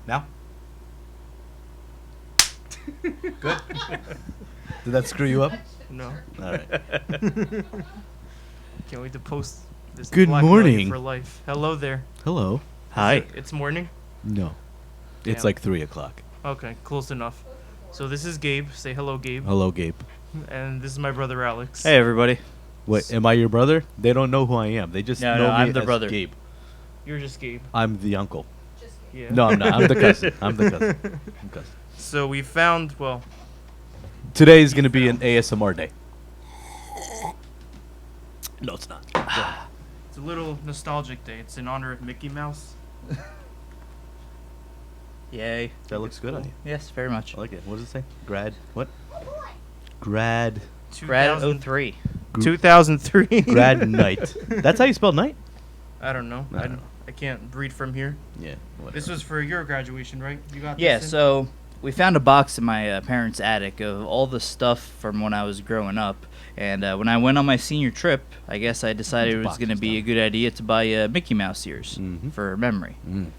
Now? Good. Did that screw you up? No. All right. Can't wait to post this. Good Black morning. Nugget for life. Hello there. Hello. It's morning? No. It's Damn. like 3 o'clock. Okay, close enough. So this is Gabe. Say hello, Gabe. Hello, Gabe. And this is my brother, Alex. Hey, everybody. Wait, am I your brother? They don't know who I am. They just No, know me I'm the as brother. Gabe. You're just Gabe. I'm the uncle. Yeah. No, I'm not. I'm the cousin. I'm the cousin. I'm cousin. So we found, well, Today is going to be an ASMR day. No, it's not. it's a little nostalgic day. It's in honor of Mickey Mouse. Yay. That looks good on you. Yes, very much. I like it. What does it say? Grad. What? Grad. Grad 2000 03. 2003. Grad night. That's how you spell night? I don't know. I don't know. I can't read from here. Yeah. Whatever. This was for your graduation, right? You got Yeah, this in? so we found a box in my parents' attic of all the stuff from when I was growing up. And when I went on my senior trip, I guess I decided it was Box going to of be a stuff. good idea to buy Mickey Mouse ears Mhm. for memory. Mm.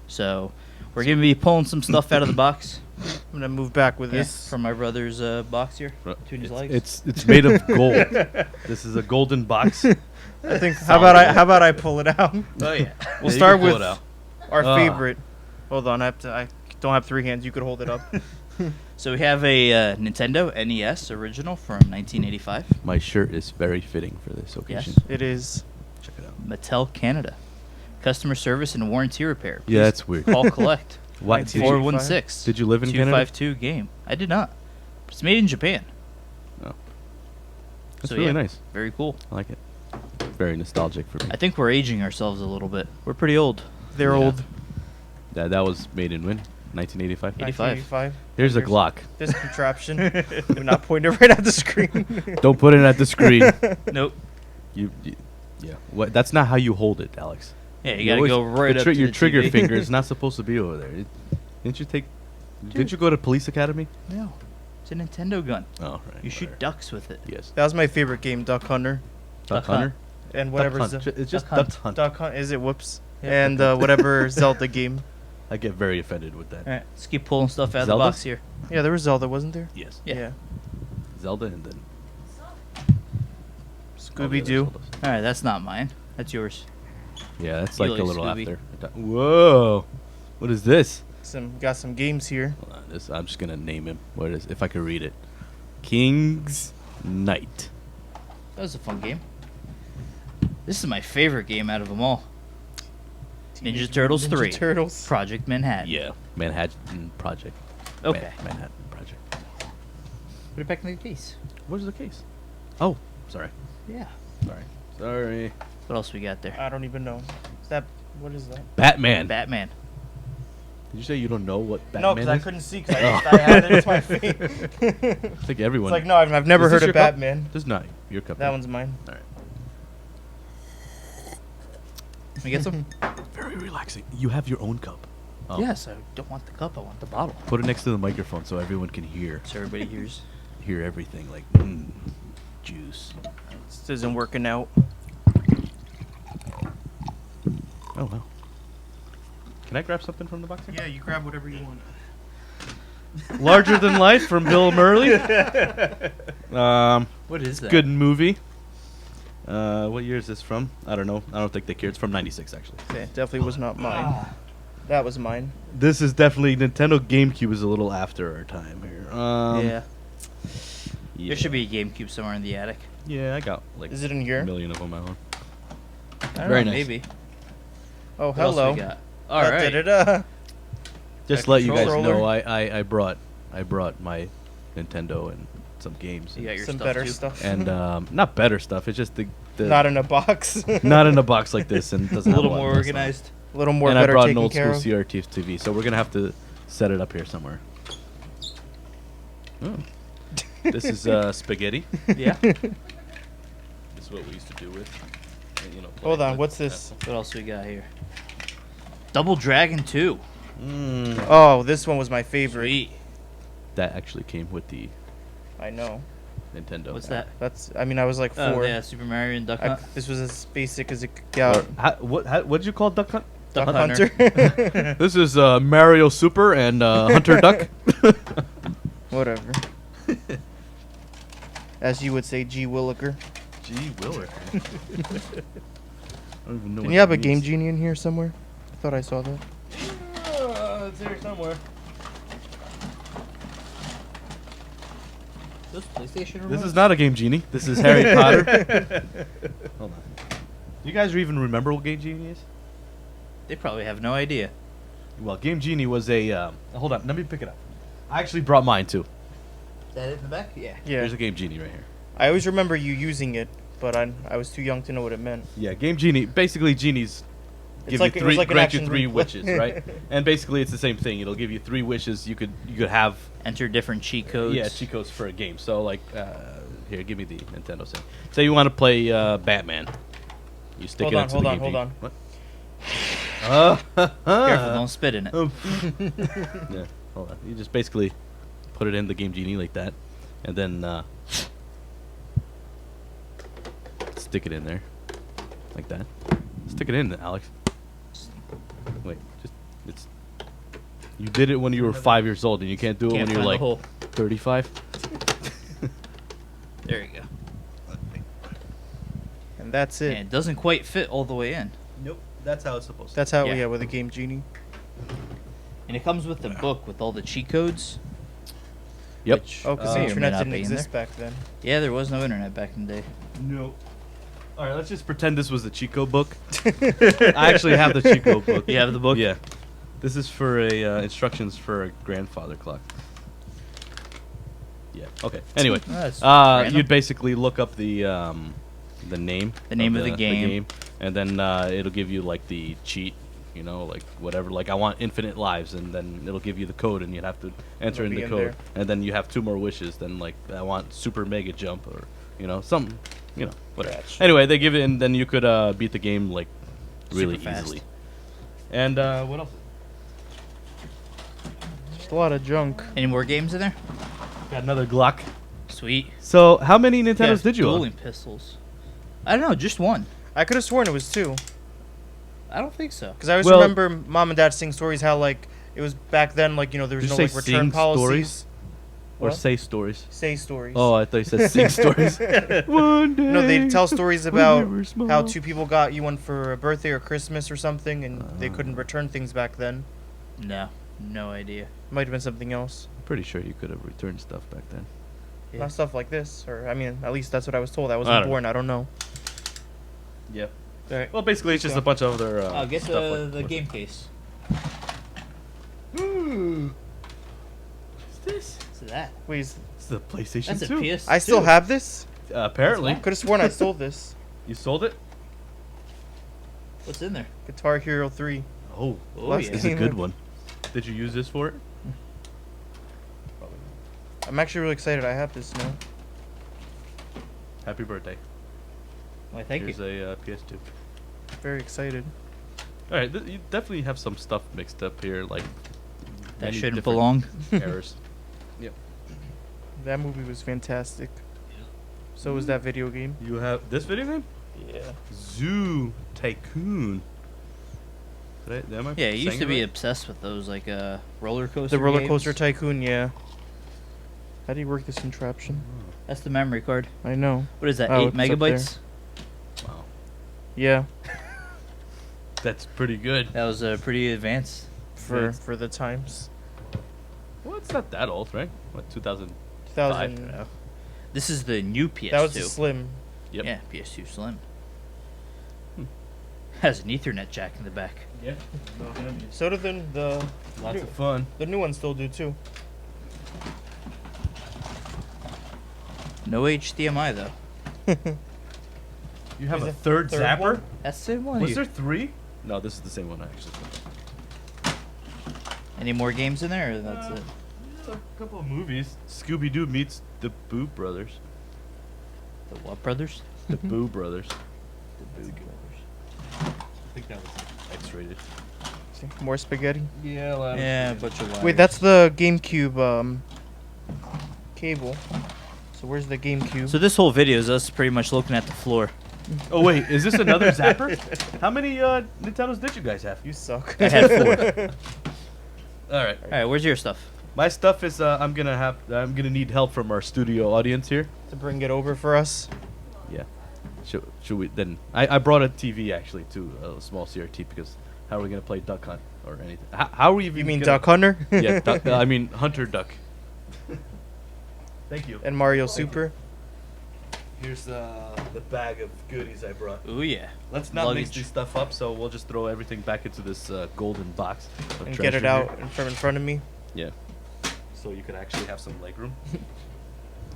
So we're going to be pulling some stuff out of the box. I'm gonna move back with Yeah, this. from my brother's box here between his legs. It's made of gold. This is a golden box. I think. How about I pull it out? Oh, yeah. We'll you start can pull with it out. our Ah. favorite. Hold on, I don't have 3 hands. You could hold it up. So we have a Nintendo NES original from 1985. My shirt is very fitting for this occasion. Yes. It is. Check it out. Mattel Canada. Customer service and warranty repair. Yeah, Please that's weird. Call collect. What? Did you, 416. did you live in Canada? 252 game. I did not. It's made in Japan. Oh. That's So, really yeah. nice. Very cool. I like it. Very nostalgic for me. I think we're aging ourselves a little bit. We're pretty old. They're Yeah. old. That was made in when? 1985? 85. Here's a There's Glock. This contraption. Do not point it right at the screen. Don't put it at the screen. Nope. you, yeah. What? That's not how you hold it, Alex. Yeah, you gotta go right the up to your the trigger TV. finger is not supposed to be over there. Didn't you take? Didn't you go to police academy? No. It's a Nintendo gun. Oh, right. You shoot ducks with it. Yes. That was my favorite game, Duck Hunter, Duck Duck Hunt. Hunter. and Duck whatever. Hunt. It's just Duck Duck Hunt. Duck Hunt. Is it? Whoops. Yeah, And Duck whatever Zelda game. I get very offended with that. All right, let's keep pulling stuff out of Zelda? the box here. Yeah, there was Zelda, wasn't there? Yes. Yeah. Zelda and then Scooby Doo. All right, that's not mine. That's yours. Yeah, that's You like a like little Scooby. after. Whoa! What is this? Got some games here. Hold on, I'm just gonna name him. What is? If I could read it, King's Knight. That was a fun game. This is my favorite game out of them all. Ninja Turtles 3. Turtles. Project Manhattan. Yeah, Manhattan Project. Okay. Manhattan Project. Put it back in the case. Where's the case? Oh, sorry. Yeah. Sorry. What else we got there? I don't even know. Is that? What is that? Batman. Batman. Did you say you don't know what Batman No, because I is? couldn't see. Cause I had it in my face. I think everyone. It's like, no, I've never Is heard this of your cup? Batman. This is not your cup. That one's mine. All right. Can we get some? Very relaxing. You have your own cup. Oh. Yes, I don't want the cup. I want the bottle. Put it next to the microphone so everyone can hear So everybody hears. everything. Like juice. This isn't working out. Oh wow. Can I grab something from the box here? Yeah, you grab whatever you want. Larger Than Life from Bill Murray. What is that? Good movie. What year is this from? I don't know. I don't think they care. It's from '96 actually. Okay, definitely was not mine. That was mine. This is definitely Nintendo GameCube is a little after our time here. Yeah. Yeah. There should be a GameCube somewhere in the attic. Yeah, I got like Is it in a here? million of them at home. I don't Very know, nice. Maybe. Oh, What else hello. we got? All right. Da-da-da. Just That let you guys controller. know, I brought my Nintendo and some games. You got your Some stuff better too? stuff. And not better stuff. It's just the Not in a box. not in a box like this and doesn't A little have a lot more of stuff. organized. A little more And I better brought an taken old care school of. CRT TV, so we're gonna have to set it up here somewhere. Oh. This is spaghetti. Yeah. This is what we used to do with. play Hold on, with what's this? What else we got here? Double Dragon 2. Oh, this one was my favorite. Sweet. That actually came with the I know. Nintendo. What's that? That's. I mean, I was like 4. Oh, yeah, Super Mario and Duck Hunt. This was as basic as it could get. Or, what'd you call Duck Hunt? Duck Duck Hunter. Hunter. This is Mario Super and Hunter Duck. Whatever. As you would say, G. Williker. Gee Willer. I don't even know. Didn't you have a Game Genie in here somewhere? I thought I saw that. It's here somewhere. Those PlayStation This remotes? is not a Game Genie. This is Harry Potter. Hold on. You guys even remember what Game Genie is? They probably have no idea. Well, Game Genie was a. Hold on, let me pick it up. I actually brought mine too. Is that it in the back? Yeah. Yeah. There's a Game Genie right here. I always remember you using it, but I was too young to know what it meant. Yeah, Game Genie. Basically, genies give like- you it was three, like an grant you action 3 move. wishes, right? And basically, it's the same thing. It'll give you 3 wishes. You could have Enter different cheat codes. cheat codes for a game. So like, here, give me the Nintendo thing. Say you want to play Batman. You stick Hold it on, into hold the on, Game hold Genie. on. What? Careful, don't spit in it. Yeah, hold on. You just basically put it in the Game Genie like that, and then stick it in there, like that. Stick it in, Alex. Wait, it's. You did it when you were 5 years old, and you can't do it Can't when you're find the like hole. 35. There you go. And that's it. And it doesn't quite fit all the way in. Nope, that's how it's supposed to. That's how, Yeah. yeah, with a Game Genie. And it comes with the book with all the cheat codes. Yep. Which Oh, because may the or may internet not didn't be in exist there. back then. Yeah, there was no internet back in the day. No. All right, let's just pretend this was the Chico book. I actually have the Chico book. You have the book? Yeah. This is for a instructions for a grandfather clock. Yeah. Okay. Anyway, That's random. you'd basically look up the name. The name of the game. and then it'll give you like the cheat. You know, like whatever. Like I want infinite lives, and then it'll give you the code, and you'd have to enter It'll in be the in code, there. and then you have 2 more wishes. Then like I want super mega jump, or something. Whatever. Gotcha. Anyway, they give it, and then you could beat the game like really Super fast. easily. And what else? Just a lot of junk. Any more games in there? Got another Glock. Sweet. So how many Nintendos Yeah, did you own? dueling pistols. I don't know, just one. I could have sworn it was 2. I don't think so. Because I always Well- remember Mom and Dad saying stories how, like, it was back then, like, there was Did you no, say like, return sing policies. stories? Or What? say stories? Say stories. Oh, I thought you said sing stories. One day. No, they'd tell stories when about we were small. how 2 people got you one for a birthday or Christmas or something, and they couldn't return things back then. No, no idea. Might have been something else. I'm pretty sure you could have returned stuff back then. Yeah. Not stuff like this, or I mean, at least that's what I was told. I I wasn't don't know. born. I don't know. Yep. Alright. Well, basically, it's just a bunch of other Oh, get stuff the, like the game case. What's this? What's that? Wait, It's the PlayStation That's a 2. PS2. I still have this. Apparently. That's Could have sworn I stole this. You sold it? What's in there? Guitar Hero 3. Oh, Oh, Last yeah. it's a game good of- one. Did you use this for it? I'm actually really excited. I have this now. Happy birthday. Why, thank Here's you. a PS2. Very excited. All right, you definitely have some stuff mixed up here, like That many shouldn't different belong. errors. That movie was fantastic. So was that video game. You have this video game? Yeah. Zoo Tycoon. Am I Yeah, you used saying to it be right? obsessed with those, like, roller coaster The roller coaster games. tycoon. Yeah. How do you work this contraption? That's the memory card. I know. What is that, Oh, 8 it's up megabytes? Wow, Yeah. that's pretty good. That was pretty advanced. For the times. Well, it's not that old, right? What 2000? 2000. No. This is the new PS2. That was the slim. Yep. Yeah, PS2 Slim. Hmm. Has an Ethernet jack in the back. Yeah. So did the Lots of fun. the new ones still do too. No HDMI though. You have Is a it third third zapper? one? That's the same one. Was here. there 3? No, this is the same one actually. Any more games in there? Or that's it. A couple of movies. Scooby Doo meets the Boo Brothers. The what brothers? The Boo Brothers. The Boo Brothers. I think that was X-rated. See, more spaghetti. Yeah. Yeah, a bunch of wires. Wait, that's the GameCube cable. So where's the GameCube? So this whole video is us pretty much looking at the floor. Oh wait, is this another Zapper? How many Nintendos did you guys have? You suck. I had 4. All right. All right, where's your stuff? My stuff is I'm gonna need help from our studio audience here. To bring it over for us. Yeah. Should we then? I brought a TV actually to a small CRT because how are we gonna play Duck Hunt or anything? How are we even? You mean gonna, Duck Hunter? Yeah, duck, I mean Hunter Duck. Thank you. And Mario Super. Here's the bag of goodies I brought. Oh yeah. Let's not mix Luggage. this stuff up, so we'll just throw everything back into this golden box. Of And get it treasure out here. in front of me. Yeah. So you could actually have some legroom.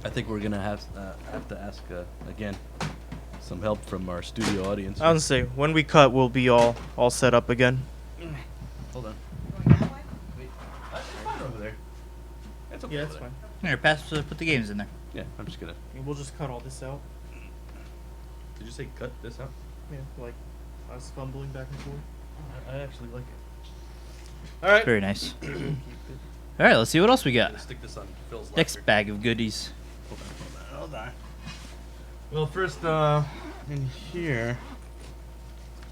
I think we're gonna have to ask again some help from our studio audience. Honestly, when we cut, we'll be all set up again. Hold on. Wait, it's fine over there. It's okay. Yeah, over that's there. fine. Here, put the games in there. Yeah, I'm just gonna. We'll just cut all this out. Did you say cut this out? Yeah, like us fumbling back and forth. I actually like it. All right. Very nice. All right, let's see what else we got. Let's stick this on Phil's Next locker. bag of goodies. Hold on. Well, first, in here.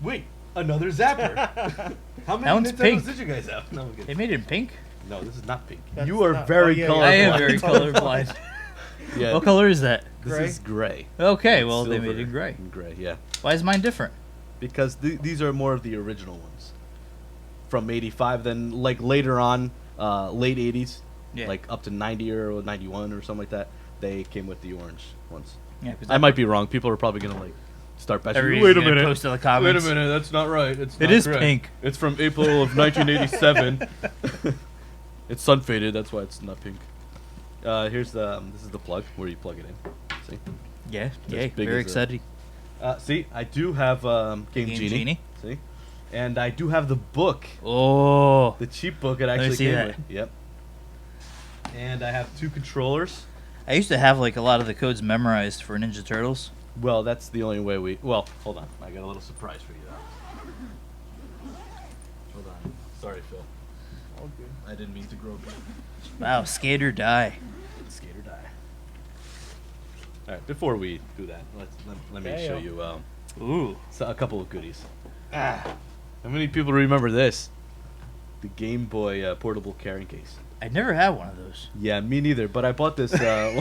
Wait, another Zapper. How many That one's Nintendos pink. did you guys have? No, I'm They kidding. made it in pink. No, this is not pink. That's You are not- very oh, yeah, colorblind. I am very colorblind. Yeah. What color is that? This Gray? is gray. Okay, It's well they made silver it gray. and gray, yeah. Why is mine different? Because these are more of the original ones from '85. Then, like later on, late '80s, Yeah. like up to '90 or '91 or something like that, they came with the orange ones. Yeah, 'cause I might be wrong. People are probably gonna like start bashing. everybody's Wait a gonna minute. post in the Wait a comments. minute. That's not right. It's It not is correct. pink. It's from April of 1987. It's sun faded. That's why it's not pink. Here's the. This is the plug where you plug it in. See. Yeah, As yay, big very as a- excited. See, I do have Game Genie. See, and I do have the book, Oh, the cheap book it me actually see came that. with. Yep. And I have 2 controllers. I used to have like a lot of the codes memorized for Ninja Turtles. Well, that's the only way we. Well, hold on. I got a little surprise for you. Hold on. Sorry, Phil. All good. I didn't mean to grope you. Wow, skate or die. Skate or die. All right. Before we do that, let me Okay, show yeah. you Ooh, a couple of goodies. How many people remember this? The Game Boy portable carrying case. I never had one of those. Yeah, me neither. But I bought this when I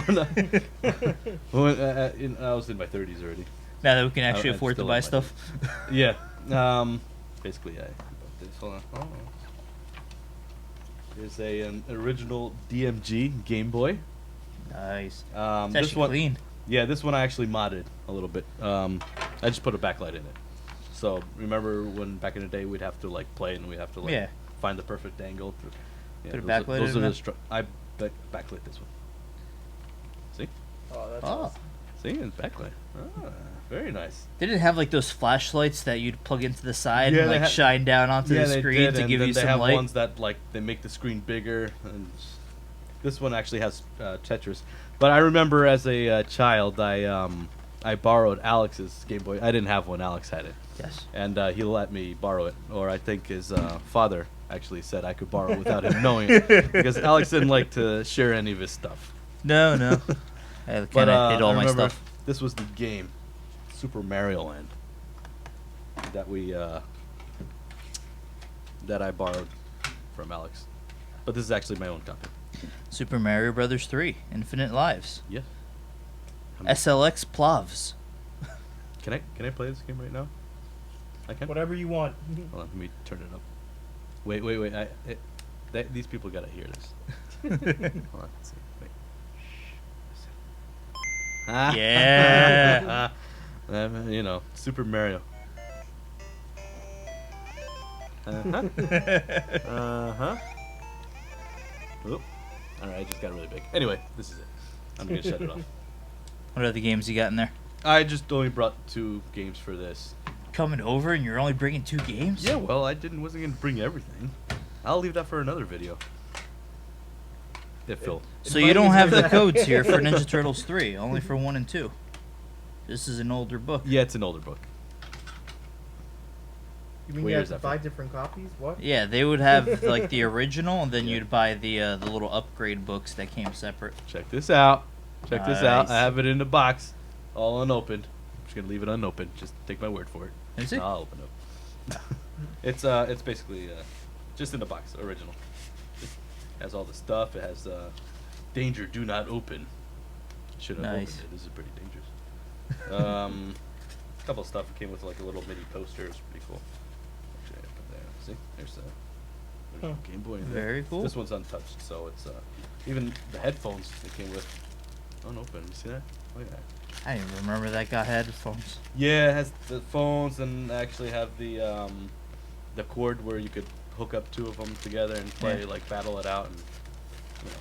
was in my 30s already. Now that we can actually I afford to still buy have my stuff. Yeah. Basically, I bought this. Hold on. Oh. Here's an original DMG Game Boy. Nice. This It's actually one, clean. yeah, this one I actually modded a little bit. I just put a backlight in it. So remember when back in the day we'd have to like play and we'd have to like Yeah. find the perfect angle. Yeah, Put a those backlight those in are there? the I backlit this one. See? Oh, that's Oh, awesome. See, it's backlight. Ah, very nice. did it have like those flashlights that you'd plug into the side Yeah, and they like had- shine down onto the they screen did, to and give then you they some have light? ones that like they make the screen bigger. And this one actually has Tetris. But I remember as a child, I borrowed Alex's Game Boy. I didn't have one. Alex had it, Yes. and he let me borrow it. Or I think his father actually said I could borrow it without him knowing it, because Alex didn't like to share any of his stuff. No, no. I But kind of hid all I my remember stuff. this was the game, Super Mario Land, that that I borrowed from Alex. But this is actually my own copy. Super Mario Brothers 3: Infinite Lives. Yeah. SLX Plavs. Can I play this game right now? I can. Whatever you want. Hold on, let me turn it up. Wait. These people gotta hear this. Hold on. Let's see. Wait. Ah. Yeah. You know, Super Mario. Uh-huh. Uh-huh. Oop. Alright, I just got really big. Anyway, this is it. I'm gonna shut it off. What other games you got in there? I just only brought 2 games for this. Coming over and you're only bringing 2 games? Yeah, well, wasn't gonna bring everything. I'll leave that for another video. Yeah, Phil. So you don't have the codes here for Ninja Turtles 3, only for 1 and 2. This is an older book. Yeah, it's an older book. You mean Where you is have to that buy from? different copies? What? Yeah, they would have like the original, and then Yeah. you'd buy the little upgrade books that came separate. Check this out. Check this out. Nice. I have it in the box, all unopened. just gonna leave it unopened. Just take my word for it. Is it? I'll open it. It's basically just in the box, original. It has all the stuff. It has danger, do not open. Should have Nice. opened it. This is pretty dangerous. Couple of stuff. It came with like a little mini poster. It's pretty cool. Actually, I put there. See, there's the Game Boy. In there. Very cool. This one's untouched, so it's even the headphones it came with unopened. You see that? Look at that. I didn't even remember that guy had headphones. Yeah, it has the phones and actually have the cord where you could hook up two of them together and play like battle it out. And you know.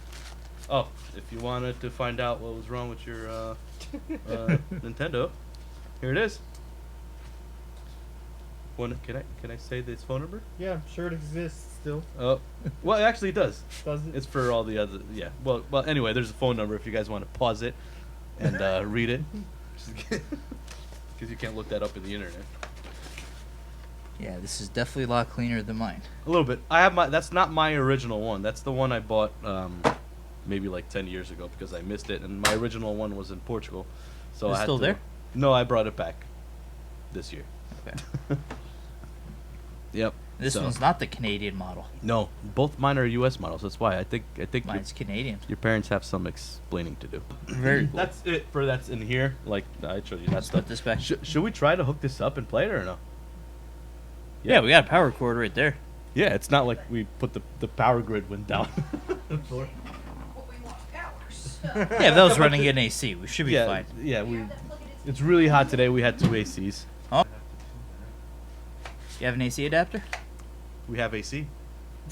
Oh, if you wanted to find out what was wrong with your Nintendo, here it is. Can I say this phone number? Yeah, I'm sure it exists still. Oh, well, it actually does. Does it? It's for all the other. Yeah. Well. Anyway, there's a phone number if you guys want to pause it and read it, because you can't look that up in the internet. Yeah, this is definitely a lot cleaner than mine. A little bit. I have my. That's not my original one. That's the one I bought maybe like 10 years ago because I missed it, and my original one was in Portugal, so It's I had still to, there? No, I brought it back this year. Okay. Yep. This so- one's not the Canadian model. No, both mine are U.S. models. That's why I think Mine's Canadian. your parents have some explaining to do. Very cool. That's it for that's in here. Like I showed you that Let's stuff. put this back. Should we try to hook this up and play it or no? Yeah, we got a power cord right there. Yeah, it's not like we put the power grid went down. Yeah, if that was running in AC, we should be yeah, fine. yeah. It's really hot today. We had two ACs. You have an AC adapter? We have AC.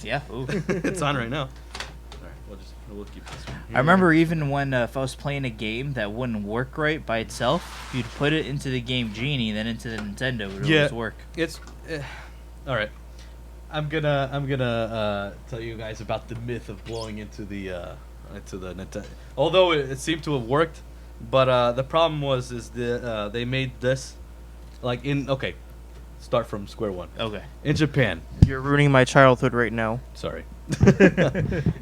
Yeah. Ooh. It's on right now. All right, we'll keep this one. I remember even when if I was playing a game that wouldn't work right by itself, you'd put it into the game Genie, then into the Nintendo, it would Yeah. always work. It's all right. I'm gonna tell you guys about the myth of blowing into the Nintendo. Although it seemed to have worked, but the problem was they made this like in okay. Start from square one. Okay. In Japan, You're ruining my childhood right now. sorry.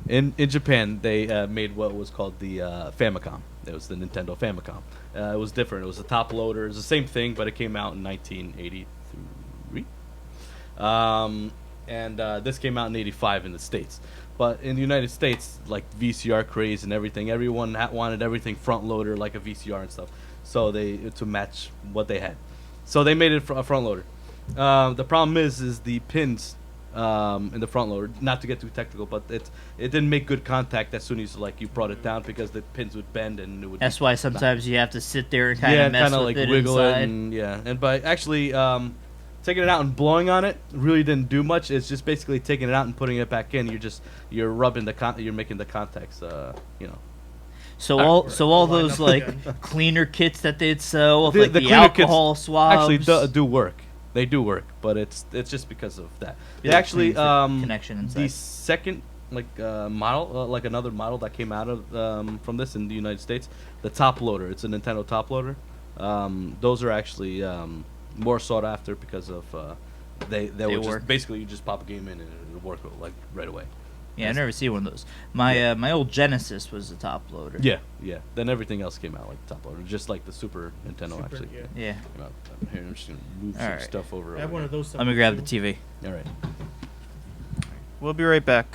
in Japan, they made what was called the Famicom. It was the Nintendo Famicom. It was different. It was a top loader. It was the same thing, but it came out in 1983. This came out in '85 in the States. But in the United States, like VCR craze and everything, everyone wanted everything front loader like a VCR and stuff. So to match what they had. So they made it a front loader. The problem is the pins in the front loader. Not to get too technical, but it didn't make good contact as soon as you brought it down because the pins would bend and it would. That's why sometimes you have to sit there and kind yeah, of mess kind of with like it wiggle inside. it and by actually taking it out and blowing on it really didn't do much. It's just basically taking it out and putting it back in. You're rubbing you're making the contacts. So all Line those up like again. cleaner kits that they'd sell with The- like the the, cleaner kits alcohol swabs. actually do work. They do work, but it's just because of that. They Yeah, actually clean for connection the inside. second model like another model that came out of from this in the United States, the top loader. It's a Nintendo top loader. Those are actually more sought after because of they were work. just basically you just pop a game in and it'll work like right away. Yeah, I never see one of those. My my old Genesis was the top loader. Yeah. Then everything else came out like top loader, just like the Super Nintendo Super, actually. yeah. Yeah. Came out. Here, I'm just gonna move All some right. stuff over. I have one of those. Let me grab the TV. All right. We'll be right back.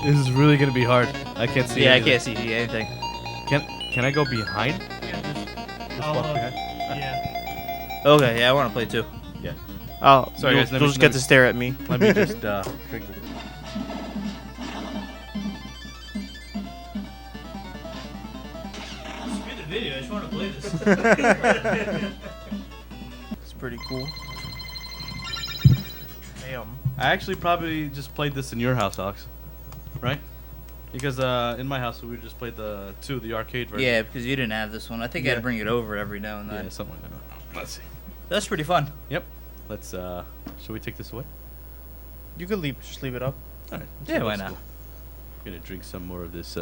This is really gonna be hard. I can't see. Yeah, I anything. can't see anything. Can I go behind? Yeah. Okay, yeah, I want to play too. Yeah. Oh, Sorry, you'll, guys, let you'll me- just let get me- to stare at me. Let me just drink this. Screw the video, I just want to play this. It's pretty cool. Damn. I actually probably just played this in your house, Alex. Right? Because in my house we just played the arcade version. Yeah, because you didn't have this one. I think I had Yeah. to bring it over every now and then. Yeah, something like that. Let's see. That's pretty fun. Yep. Let's. Should we take this away? You could just leave it up. All right. Yeah, why Let's not? go. Gonna drink some more of this.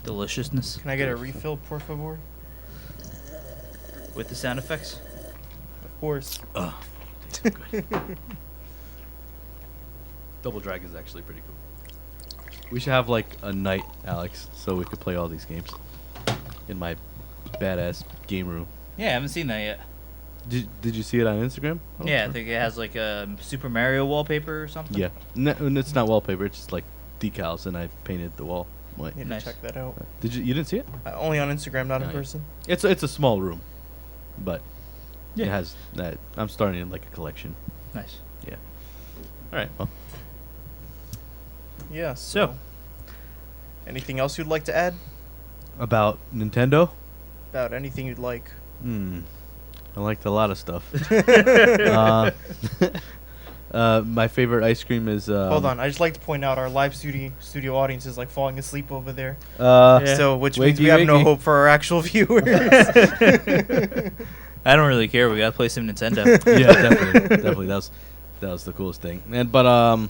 Deliciousness. Can I get a refill, por favor? With the sound effects. Of course. Tastes good. Double Dragon's actually pretty cool. We should have like a night, Alex, so we could play all these games. in my badass game room. Yeah, I haven't seen that yet. Did you see it on Instagram? Yeah, I think it has like a Super Mario wallpaper or something. Yeah. No, and it's not wallpaper. It's just like decals, and I painted the wall. Wait. Need Nice. to check that out. You didn't see it? Only on Instagram, not in Yeah. person. It's a small room, but Yeah. it has that. I'm starting in like a collection. Nice. Yeah. All right. Well, Yeah. So. Anything else you'd like to add about Nintendo. about anything you'd like? I liked a lot of stuff. My favorite ice cream is. Hold on, I just like to point out our live studio audience is like falling asleep over there. Yeah. So, which means we Wakey, have no wakey. hope for our actual viewers. I don't really care. We gotta play some Nintendo. Yeah, definitely. That was the coolest thing. But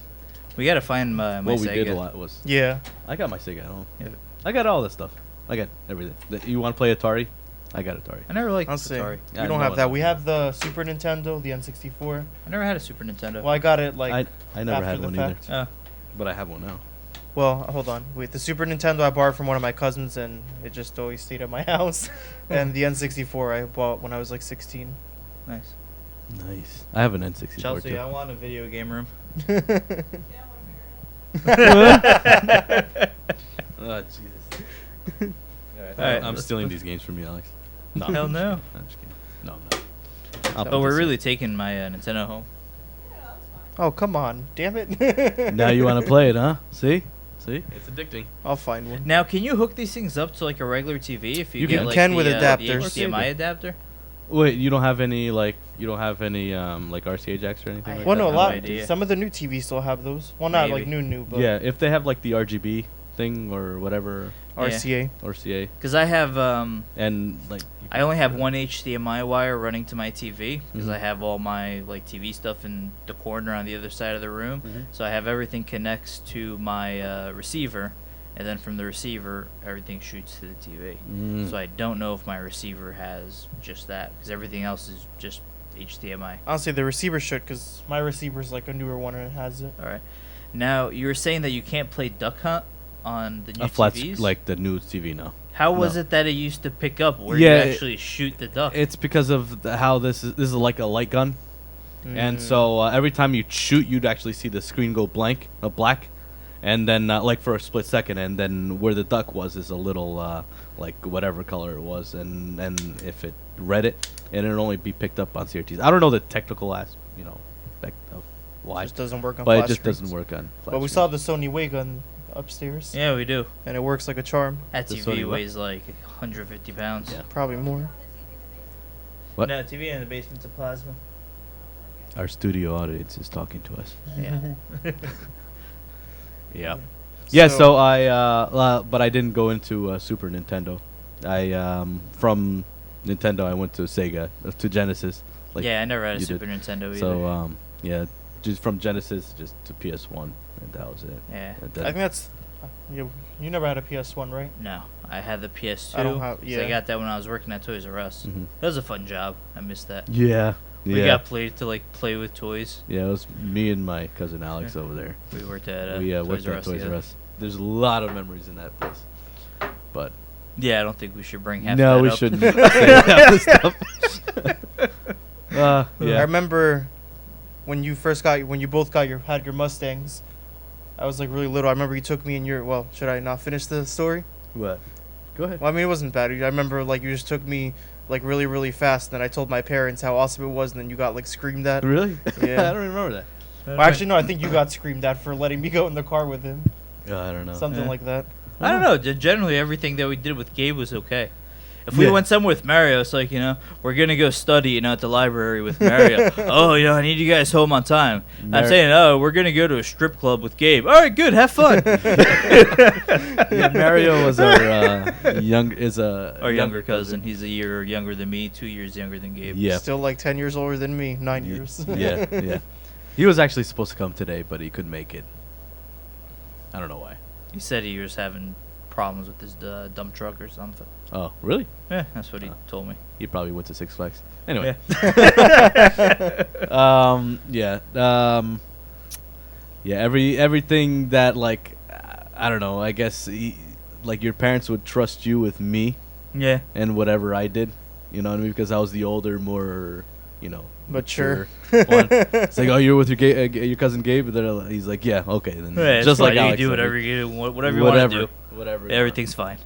We gotta find my what we Sega. did a lot was Yeah. I got my Sega at home. Yeah. I got all this stuff. I got everything. You want to play Atari? I got Atari. I never liked I'll say Atari. Yeah, we I don't know have it. that. We have the Super Nintendo, the N64. I never had a Super Nintendo. Well, I got it like I never after had the one fact. either, but I have one now. Well, hold on. Wait, the Super Nintendo I borrowed from one of my cousins, and it just always stayed at my house. And the N64 I bought when I was like 16. Nice. Nice. I have an N64 Chelsea, too. I want a video game room. Oh Jesus! Alright, I'm let's- stealing these games from you, Alex. No, Hell no. I'm just kidding. No, I'm not. I'll But put we're this really taking my Nintendo home. Oh, come on. Damn it. in. Now you want to play it, huh? See? It's addicting. I'll find one. Now, can you hook these things up to like a regular TV if you, You get can. like Can the, with the adapters. HDMI adapter? Wait, you don't have any like RCA jacks or anything I like Well, that? no, a no lot. idea. Some of the new TVs still have those. Well, not like Maybe. new, but Yeah, if they have like the RGB thing or whatever, RCA. RCA, Because I have and like I only have one HDMI wire running to my TV because Mhm. I have all my like TV stuff in the corner on the other side of the room. Mhm. So I have everything connects to my receiver, and then from the receiver everything shoots to the TV. Mm. So I don't know if my receiver has just that because everything else is just HDMI. Honestly, the receiver should, because my receiver's like a newer one and it has it. All right. Now you were saying that you can't play Duck Hunt on the new a flat TVs. like the new TV now. How was no. it that it used to pick up where Yeah, you actually shoot the duck? It's because of how this is like a light gun, and Mm. so every time you shoot, you'd actually see the screen go black, and then like for a split second, and then where the duck was is a little like whatever color it was, and if it read it, and it'd only be picked up on CRTs. I don't know the technical aspect of why, Just doesn't work on but flat it just screens. doesn't work on. flat But we screens. saw the Sony Way gun upstairs, Yeah, we do. and it works like a charm. That The TV Sony what? weighs like 150 pounds. Yeah. Probably more. What? No, TV in the basement's a plasma. Our studio audience is talking to us. Yeah. Yeah. Yeah, so but I didn't go into Super Nintendo. I from Nintendo I went to Sega, to Genesis. Like yeah, I never had a you Super did. Nintendo either. So yeah, just from Genesis just to PS1, and that was it. yeah. And I then- think that's you never had a PS1, right? No, I had the PS2. I don't have- 'cause yeah. I got that when I was working at Toys R Us. Mhm. That was a fun job. I missed that. Yeah. We Yeah. got played to like play with toys. Yeah, it was me and my cousin Alex Yeah. over there. We worked at We Toys worked R at Us. Toys R together. Us. There's a lot of memories in that place. But Yeah, I don't think we should bring half no, that we up. shouldn't say half the stuff. I Yeah. remember when you both had your Mustangs. I was like really little. I remember you took me in your. Well, should I not finish the story? What? Go ahead. Well, I mean, it wasn't bad. I remember like you just took me like really, really fast, and then I told my parents how awesome it was, and then you got like screamed at. Really? Yeah. I don't remember that. Well, actually, no. I think you got screamed at for letting me go in the car with him. I don't know. Something Yeah. like that. I don't know. Generally, everything that we did with Gabe was okay. If we Yeah. went somewhere with Mario, it's like, we're going to go study, at the library with Mario. Oh, I need you guys home on time. I'm saying, we're going to go to a strip club with Gabe. All right, good. Have fun. Yeah, Mario was our Our younger cousin. He's a year younger than me, 2 years younger than Gabe. Yeah. Still like 10 years older than me. 9 years. Yeah. He was actually supposed to come today, but he couldn't make it. I don't know why. He said he was having problems with his dump truck or something. Oh, really? Yeah, that's what he Oh. told me. He probably went to Six Flags. Anyway. Yeah. Yeah. Everything that I don't know. I guess like your parents would trust you with me, Yeah. and whatever I did, you know what I mean? Because I was the older, more, you know, Mature. one. It's like, oh, you're with your cousin Gabe? And then he's like, yeah, okay. Then Yeah, just like you Alex do said, whatever you do, whatever you want to do. Whatever. Everything's fine.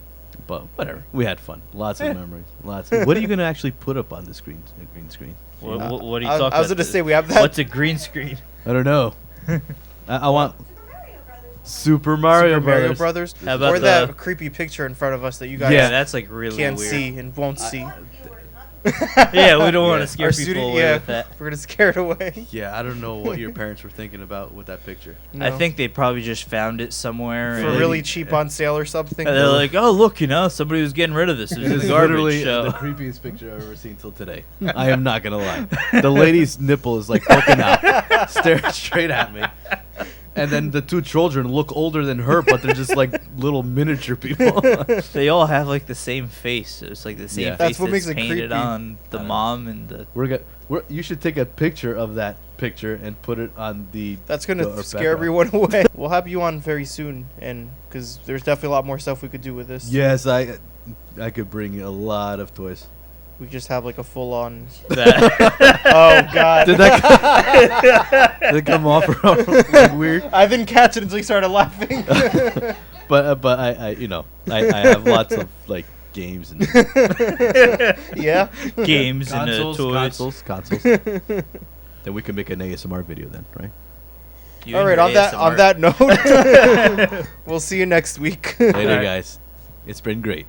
But whatever. We had fun. Lots of memories. Lots. What are you gonna actually put up on the green screen? What are you talking about? I was gonna say we have that. What's a green screen? I don't know. I want Super Mario Brothers. How about or that creepy picture in front of us that you guys Yeah, that's like really can't weird. see and won't see. Yeah, we don't want Yeah. to scare Our people studio, away yeah, with that. we're gonna scare it away. Yeah, I don't know what your parents were thinking about with that picture. I No. think they probably just found it somewhere. For and really cheap on sale or something. they're like, oh, look, somebody was getting rid of this. It was in This the is garbage. literally So. the creepiest picture I've ever seen till today. I am not gonna lie. The lady's nipple is like poking out, staring straight at me. And then the two children look older than her, but they're just like little miniature people. They all have like the same face. It's like the same Yeah. face That's what makes that's it painted creepy. on the I don't mom and the. You should take a picture of that picture and put it on the. That's the gonna scare background. everyone away. We'll have you on very soon, and because there's definitely a lot more stuff we could do with this. Yes, I could bring a lot of toys. We just have like a full-on. That. Oh God! Did that did it come off like weird? I didn't catch it until you started laughing. But I I have lots of like games and Yeah. Games consoles, and toys. consoles. Then we can make an ASMR video then, right? You All and right. your On ASMR. that note, we'll see you next week. Later, guys. It's been great.